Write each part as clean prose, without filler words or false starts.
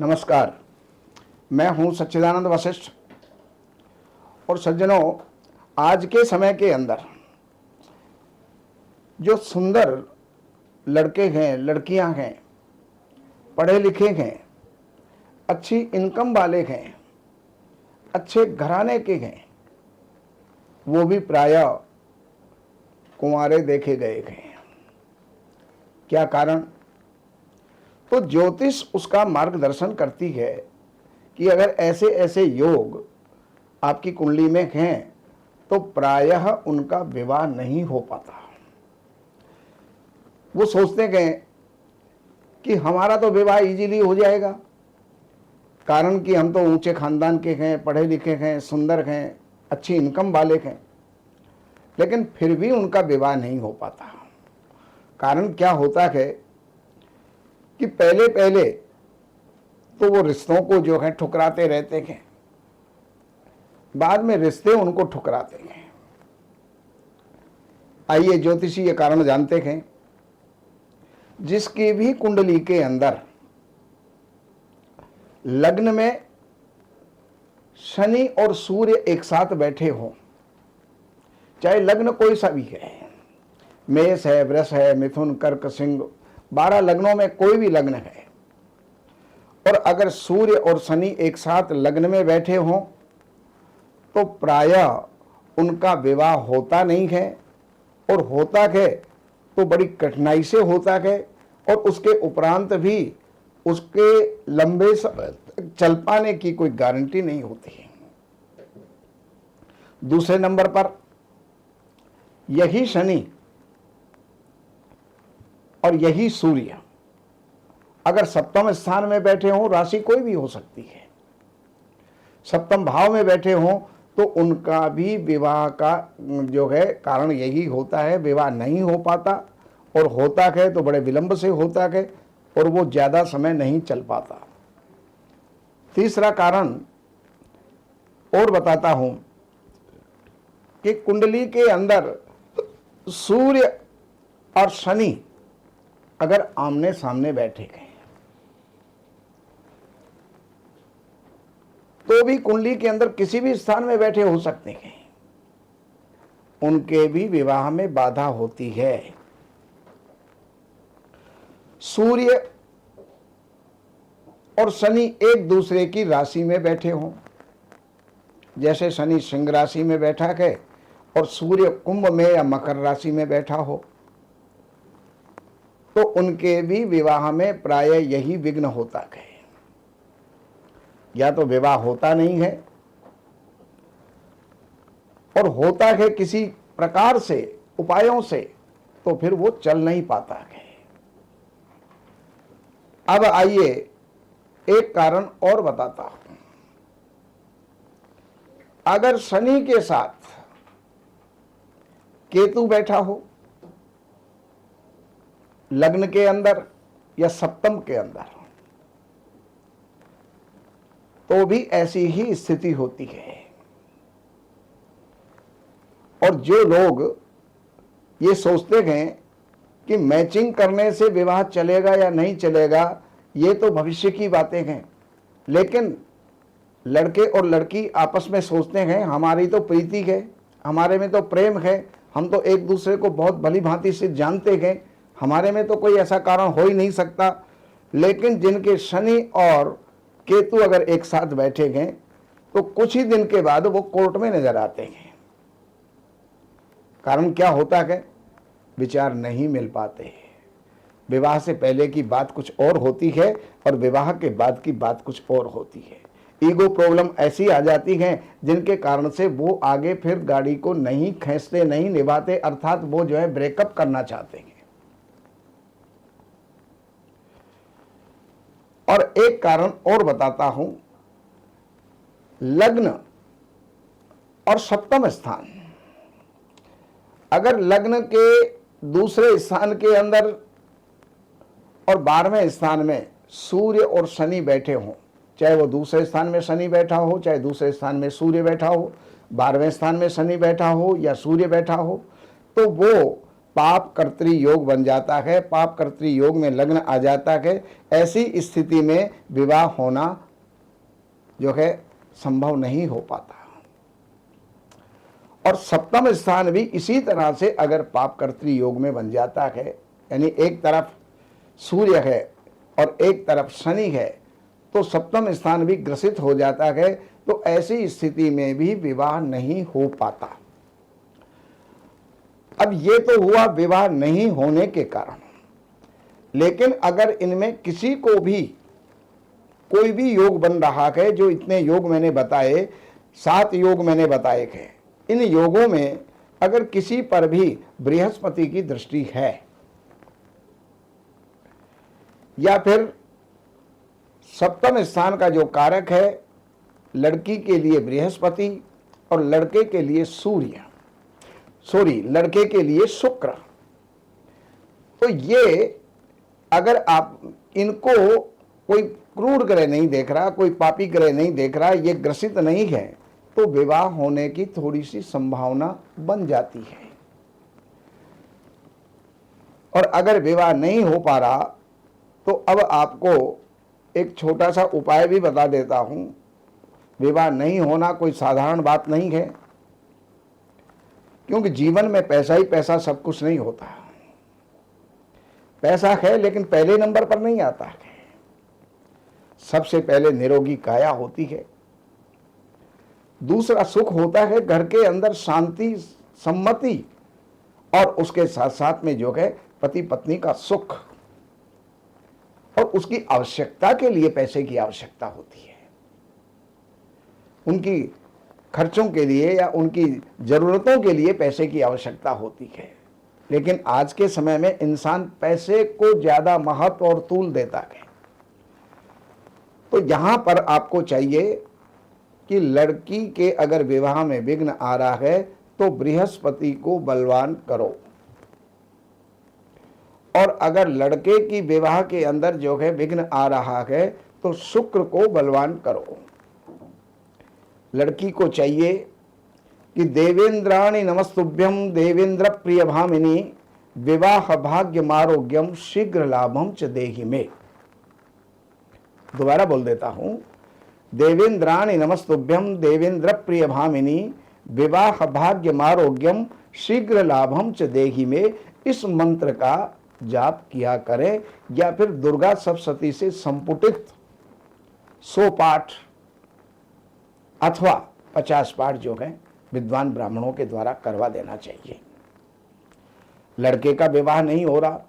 नमस्कार। मैं हूं सच्चिदानंद वशिष्ठ। और सज्जनों, आज के समय के अंदर जो सुंदर लड़के हैं, लड़कियां हैं, पढ़े लिखे हैं, अच्छी इनकम वाले हैं, अच्छे घराने के हैं, वो भी प्रायः कुंवारे देखे गए हैं। क्या कारण? तो ज्योतिष उसका मार्गदर्शन करती है कि अगर ऐसे ऐसे योग आपकी कुंडली में हैं तो प्रायः उनका विवाह नहीं हो पाता। वो सोचते हैं कि हमारा तो विवाह इजीली हो जाएगा, कारण कि हम तो ऊंचे खानदान के हैं, पढ़े लिखे हैं, सुंदर हैं, अच्छी इनकम वाले हैं, लेकिन फिर भी उनका विवाह नहीं हो पाता। कारण क्या होता है कि पहले पहले तो वो रिश्तों को जो है ठुकराते रहते हैं, बाद में रिश्ते उनको ठुकराते हैं। आइए ज्योतिषी ये कारण जानते हैं। जिसकी भी कुंडली के अंदर लग्न में शनि और सूर्य एक साथ बैठे हों, चाहे लग्न कोई सा भी है, मेष है, वृष है, मिथुन, कर्क, सिंह, 12 लग्नों में कोई भी लग्न है, और अगर सूर्य और शनि एक साथ लग्न में बैठे हों तो प्रायः उनका विवाह होता नहीं है, और होता है तो बड़ी कठिनाई से होता है, और उसके उपरांत भी उसके लंबे समय चल पाने की कोई गारंटी नहीं होती है। दूसरे नंबर पर यही शनि और यही सूर्य अगर सप्तम स्थान में बैठे हों, राशि कोई भी हो सकती है, सप्तम भाव में बैठे हों, तो उनका भी विवाह का जो है कारण यही होता है, विवाह नहीं हो पाता, और होता है तो बड़े विलंब से होता है, और वो ज़्यादा समय नहीं चल पाता। तीसरा कारण और बताता हूं कि कुंडली के अंदर सूर्य और शनि अगर आमने सामने बैठे गए तो भी कुंडली के अंदर किसी भी स्थान में बैठे हो सकते हैं, उनके भी विवाह में बाधा होती है। सूर्य और शनि एक दूसरे की राशि में बैठे हों, जैसे शनि सिंह राशि में बैठा है और सूर्य कुंभ में या मकर राशि में बैठा हो, तो उनके भी विवाह में प्रायः यही विघ्न होता है। या तो विवाह होता नहीं है, और होता है किसी प्रकार से, उपायों से, तो फिर वो चल नहीं पाता है। अब आइए एक कारण और बताता हूं। अगर शनि के साथ केतु बैठा हो लग्न के अंदर या सप्तम के अंदर, तो भी ऐसी ही स्थिति होती है। और जो लोग ये सोचते हैं कि मैचिंग करने से विवाह चलेगा या नहीं चलेगा, ये तो भविष्य की बातें हैं, लेकिन लड़के और लड़की आपस में सोचते हैं हमारी तो प्रीति है, हमारे में तो प्रेम है, हम तो एक दूसरे को बहुत भली भांति से जानते हैं, हमारे में तो कोई ऐसा कारण हो ही नहीं सकता। लेकिन जिनके शनि और केतु अगर एक साथ बैठे हैं तो कुछ ही दिन के बाद वो कोर्ट में नजर आते हैं। कारण क्या होता है? विचार नहीं मिल पाते। विवाह से पहले की बात कुछ और होती है और विवाह के बाद की बात कुछ और होती है। ईगो प्रॉब्लम ऐसी आ जाती हैं जिनके कारण से वो आगे फिर गाड़ी को नहीं खींचते, नहीं निभाते, अर्थात वो जो है ब्रेकअप करना चाहते हैं। और एक कारण और बताता हूं, लग्न और सप्तम स्थान, अगर लग्न के दूसरे स्थान के अंदर और 12वें स्थान में सूर्य और शनि बैठे हों, चाहे वो दूसरे स्थान में शनि बैठा हो, चाहे दूसरे स्थान में सूर्य बैठा हो, 12वें स्थान में शनि बैठा हो या सूर्य बैठा हो, तो वो पाप कर्तृ योग बन जाता है, पाप कर्तृ योग में लग्न आ जाता है। ऐसी स्थिति में विवाह होना जो है संभव नहीं हो पाता। और सप्तम स्थान भी इसी तरह से अगर पाप कर्तृ योग में बन जाता है, यानी एक तरफ सूर्य है और एक तरफ शनि है, तो सप्तम स्थान भी ग्रसित हो जाता है। तो ऐसी स्थिति में भी विवाह नहीं हो पाता। अब ये तो हुआ विवाह नहीं होने के कारण, लेकिन अगर इनमें किसी को भी कोई भी योग बन रहा है, जो इतने योग मैंने बताए, 7 योग मैंने बताए हैं, इन योगों में अगर किसी पर भी बृहस्पति की दृष्टि है या फिर सप्तम स्थान का जो कारक है, लड़की के लिए बृहस्पति और लड़के के लिए लड़के के लिए शुक्र, तो ये अगर आप इनको कोई क्रूर ग्रह नहीं देख रहा, कोई पापी ग्रह नहीं देख रहा, ये ग्रसित नहीं है, तो विवाह होने की थोड़ी सी संभावना बन जाती है। और अगर विवाह नहीं हो पा रहा तो अब आपको एक छोटा सा उपाय भी बता देता हूं। विवाह नहीं होना कोई साधारण बात नहीं है, क्योंकि जीवन में पैसा ही पैसा सब कुछ नहीं होता। पैसा है लेकिन पहले नंबर पर नहीं आता है। सबसे पहले निरोगी काया होती है, दूसरा सुख होता है घर के अंदर शांति, सम्मति, और उसके साथ साथ में जो है पति पत्नी का सुख, और उसकी आवश्यकता के लिए पैसे की आवश्यकता होती है। उनकी खर्चों के लिए या उनकी जरूरतों के लिए पैसे की आवश्यकता होती है। लेकिन आज के समय में इंसान पैसे को ज्यादा महत्व और तूल देता है। तो यहां पर आपको चाहिए कि लड़की के अगर विवाह में विघ्न आ रहा है तो बृहस्पति को बलवान करो, और अगर लड़के की विवाह के अंदर जो है विघ्न आ रहा है तो शुक्र को बलवान करो। लड़की को चाहिए कि देवेंद्राणि नमस्तुभ्यम देवेंद्र प्रिय भामिनी विवाह भाग्यम आरोग्यम शीघ्र लाभम च देहि में। दोबारा बोल देता हूं, देवेंद्राणि नमस्तुभ्यम देवेंद्र प्रिय भामिनी विवाह भाग्यम आरोग्यम शीघ्र लाभम च देहि में। इस मंत्र का जाप किया करें, या फिर दुर्गा सप्तशती से संपुटित 100 पाठ अथवा 50 पाठ जो है विद्वान ब्राह्मणों के द्वारा करवा देना चाहिए। लड़के का विवाह नहीं हो रहा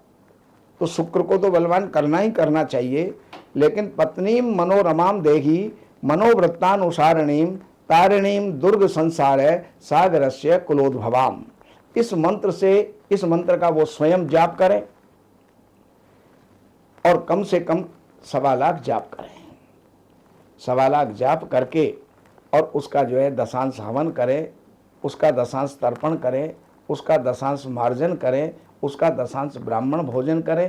तो शुक्र को तो बलवान करना ही करना चाहिए, लेकिन पत्नी मनोरमाम देही मनोवृत्तानुसारिणीम तारिणीम दुर्ग संसार सागरस्य कुलोद्भवाम। इस मंत्र का वो स्वयं जाप करें और कम से कम 1.25 लाख जाप करें। 1.25 लाख जाप करके और उसका जो है दशांश हवन करें, उसका दशांश तर्पण करें, उसका दशांश मार्जन करें, उसका दशांश ब्राह्मण भोजन करें,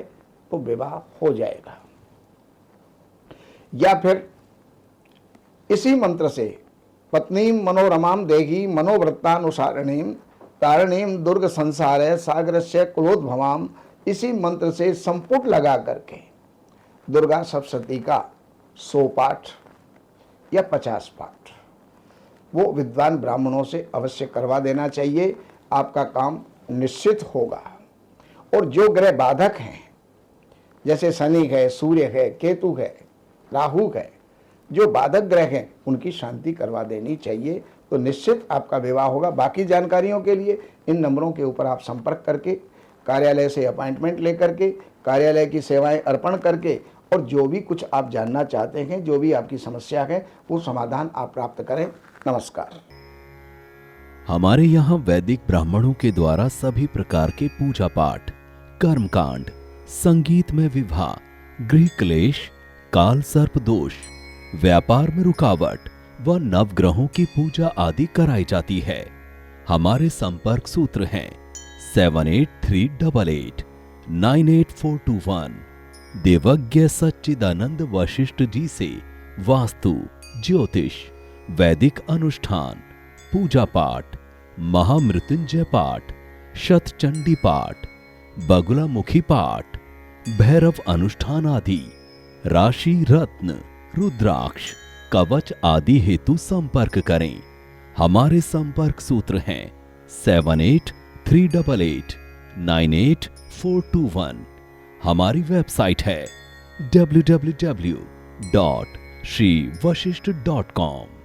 तो विवाह हो जाएगा। या फिर इसी मंत्र से पत्नी मनोरमाम देही मनोवृत्तानुसारिणीम तारिणीम दुर्ग संसार सागरस्य कुलोद्भवाम, इसी मंत्र से संपुट लगा करके दुर्गा सप्तशती का 100 पाठ या 50 पाठ वो विद्वान ब्राह्मणों से अवश्य करवा देना चाहिए। आपका काम निश्चित होगा। और जो ग्रह बाधक हैं, जैसे शनि है, सूर्य है, केतु है, राहु है, जो बाधक ग्रह हैं उनकी शांति करवा देनी चाहिए, तो निश्चित आपका विवाह होगा। बाकी जानकारियों के लिए इन नंबरों के ऊपर आप संपर्क करके, कार्यालय से अपॉइंटमेंट लेकर के, कार्यालय की सेवाएं अर्पण करके, और जो भी कुछ आप जानना चाहते हैं, जो भी आपकी समस्या है, वो समाधान आप प्राप्त करें। नमस्कार। हमारे यहाँ वैदिक ब्राह्मणों के द्वारा सभी प्रकार के पूजा पाठ, कर्मकांड, संगीत में विवाह, गृह क्लेश, काल सर्प दोष, व्यापार में रुकावट व नवग्रहों की पूजा आदि कराई जाती है। हमारे संपर्क सूत्र हैं 7838 98421। देवज्ञ सच्चिदानंद वशिष्ठ जी से वास्तु, ज्योतिष, वैदिक अनुष्ठान, पूजा पाठ, महामृत्युंजय पाठ, शतचंडी पाठ, बगुला मुखी पाठ, भैरव अनुष्ठान आदि, राशि रत्न, रुद्राक्ष, कवच आदि हेतु संपर्क करें। हमारे संपर्क सूत्र हैं 7838898421। हमारी वेबसाइट है www.shrivashishth.com।